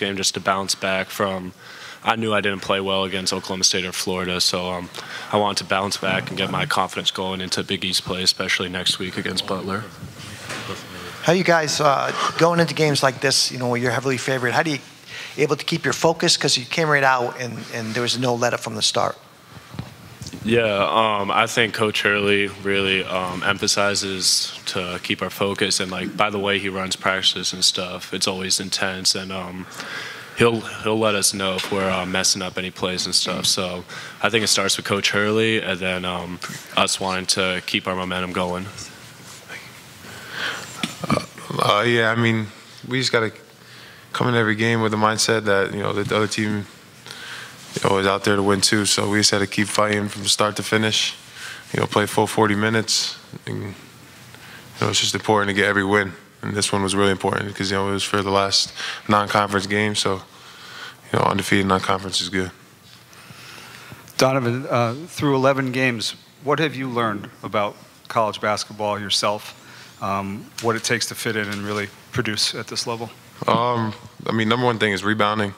game just to bounce back from. I knew I didn't play well against Oklahoma State or Florida, so I wanted to bounce back and get my confidence going into Big East play, especially next week against Butler. How you guys going into games like this, where you're heavily favored, how do you able to keep your focus? Because you came right out and there was no let up from the start. Yeah, I think Coach Hurley really emphasizes to keep our focus, and like by the way he runs practices and stuff, it's always intense, and he'll let us know if we're messing up any plays and stuff. So I think it starts with Coach Hurley, and then us wanting to keep our momentum going. Yeah, I mean, we just got to come in every game with the mindset that the other team is out there to win too. So we just had to keep fighting from start to finish. Play full 40 minutes. And, it's just important to get every win, and this one was really important because it was for the last non-conference game. So undefeated non-conference is good. Donovan, through 11 games, what have you learned about college basketball yourself? What it takes to fit in and really produce at this level? I mean, number one thing is rebounding.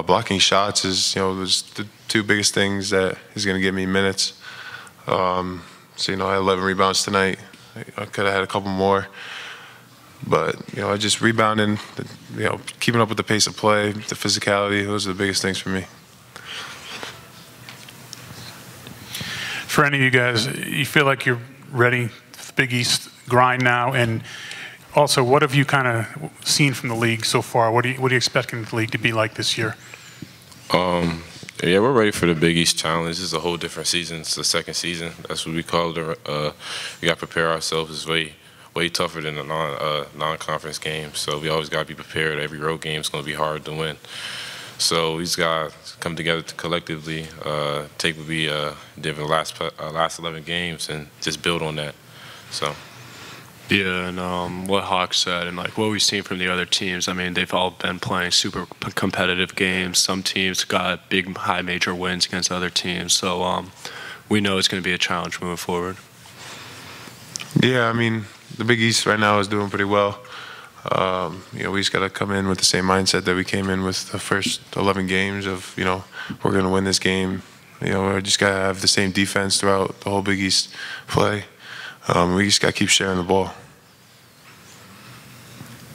Blocking shots is, was the two biggest things that is going to give me minutes. I had 11 rebounds tonight. I could have had a couple more. But, just rebounding, keeping up with the pace of play, the physicality, those are the biggest things for me. For any of you guys, you feel like you're ready for the Big East grind now? And also, what have you kind of seen from the league so far? What are you expecting the league to be like this year? Yeah, we're ready for the Big East Challenge. This is a whole different season. It's the second season. That's what we call it. We got to prepare ourselves. It's way tougher than a non-conference game. So we always got to be prepared. Every road game is going to be hard to win. So we just got to come together collectively, take what we did in the last 11 games and just build on that. So. Yeah, and what Hawk said and like what we've seen from the other teams, I mean, they've all been playing super competitive games. Some teams got big, high major wins against other teams. So we know it's going to be a challenge moving forward. Yeah, I mean, the Big East right now is doing pretty well. We just got to come in with the same mindset that we came in with the first 11 games of, we're going to win this game. We just got to have the same defense throughout the whole Big East play. We just got to keep sharing the ball.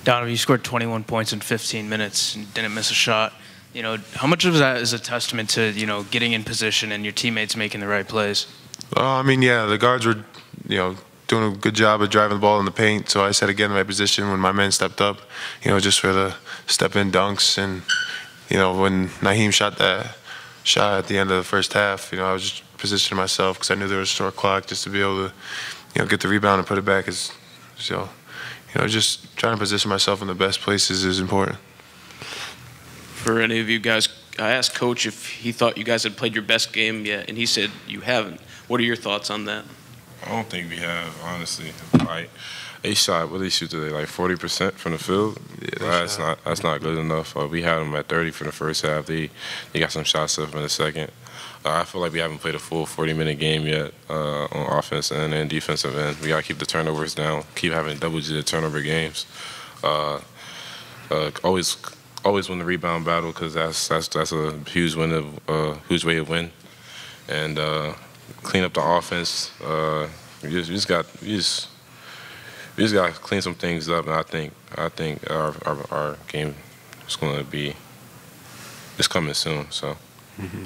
Donovan, you scored 21 points in 15 minutes and didn't miss a shot. How much of that is a testament to, getting in position and your teammates making the right plays? I mean, yeah, the guards were, doing a good job of driving the ball in the paint. So I said again in my position when my men stepped up, just for the step-in dunks. And, when Naheem shot that shot at the end of the first half, I was just positioning myself because I knew there was a short clock just to be able to, get the rebound and put it back. So, just trying to position myself in the best places is important. For any of you guys, I asked Coach if he thought you guys had played your best game yet, and he said you haven't. What are your thoughts on that? I don't think we have, honestly. Like, they shot, what did they shoot today, like 40% from the field? Yeah, that's not good enough. We had them at 30 for the first half. They got some shots up in the second. I feel like we haven't played a full 40-minute game yet on offense and then defensive end. We got to keep the turnovers down, keep having double-digit turnover games. Always win the rebound battle because that's a huge way to win. And clean up the offense. We just got to clean some things up, and I think our game is going to be coming soon. So. Mm-hmm.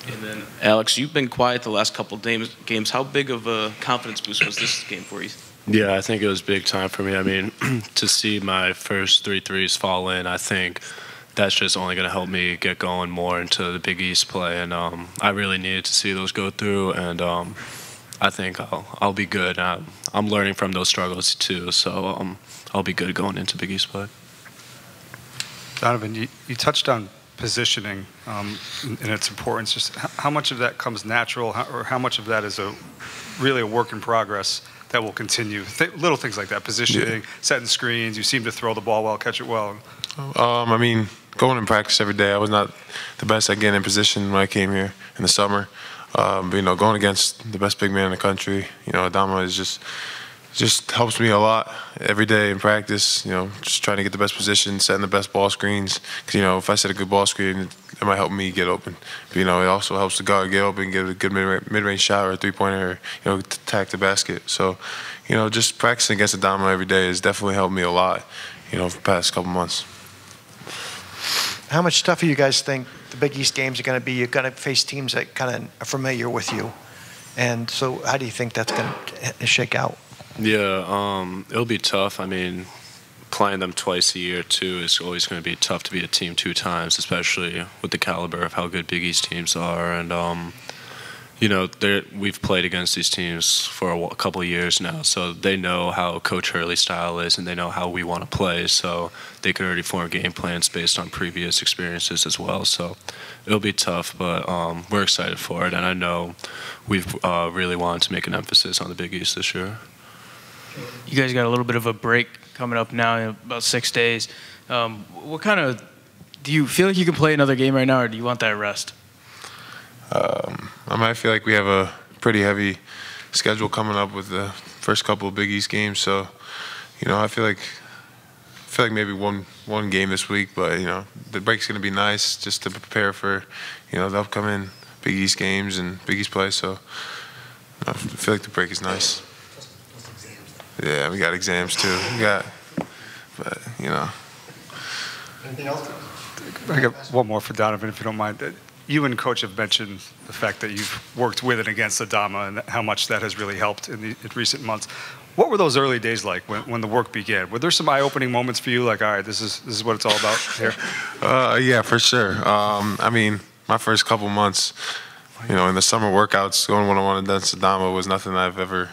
And then, Alex, you've been quiet the last couple of games. How big of a confidence boost was this game for you? Yeah, I think it was big time for me. I mean, to see my first 3 threes fall in, I think that's just only going to help me get going more into the Big East play. And I really needed to see those go through, and I think I'll be good. I'm learning from those struggles too, so I'll be good going into Big East play. Donovan, you touched on positioning and its importance. Just how much of that comes natural, or how much of that is really a work in progress that will continue? Little things like that, positioning, setting screens. You seem to throw the ball well, catch it well. I mean, going in practice every day, I was not the best at getting in position when I came here in the summer. But, going against the best big man in the country, Adama is just just helps me a lot every day in practice. You know, just trying to get the best position, setting the best ball screens. 'Cause, you know, if I set a good ball screen, it might help me get open. But, you know, it also helps the guard get open, get a good mid-range shot or a three-pointer, or, you know, to attack the basket. So, you know, just practicing against Adama every day has definitely helped me a lot, you know, for the past couple months. How much tougher you guys think the Big East games are going to be? You're going to face teams that kind of are familiar with you. And so how do you think that's going to shake out? Yeah, it'll be tough. I mean, playing them twice a year, too, is always going to be tough to beat a team 2 times, especially with the caliber of how good Big East teams are. And, you know, we've played against these teams for a couple of years now, so they know how Coach Hurley's style is, and they know how we want to play, so they could already form game plans based on previous experiences as well. So it'll be tough, but we're excited for it, and I know we've really wanted to make an emphasis on the Big East this year. You guys got a little bit of a break coming up now in about 6 days. What kind of do you feel like you can play another game right now, or do you want that rest? I feel like we have a pretty heavy schedule coming up with the first couple of Big East games. So, you know, I feel like maybe one game this week, but you know, the break's going to be nice just to prepare for, you know, the upcoming Big East games and Big East play. So, I feel like the break is nice. Yeah, we got exams too. But you know. Anything else? I got one more for Donovan, if you don't mind. You and Coach have mentioned the fact that you've worked with and against Adama and how much that has really helped in recent months. What were those early days like when the work began? Were there some eye-opening moments for you, like, all right, this is what it's all about here? Yeah, for sure. I mean, my first couple months, you know, in the summer workouts, going one-on-one against Adama was nothing I've ever,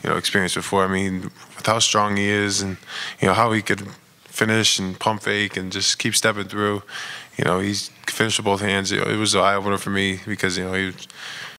you know, experienced before. I mean, with how strong he is and, you know, how he could finish and pump fake and just keep stepping through. You know, he's finished with both hands. It was an eye-opener for me because, you know, he was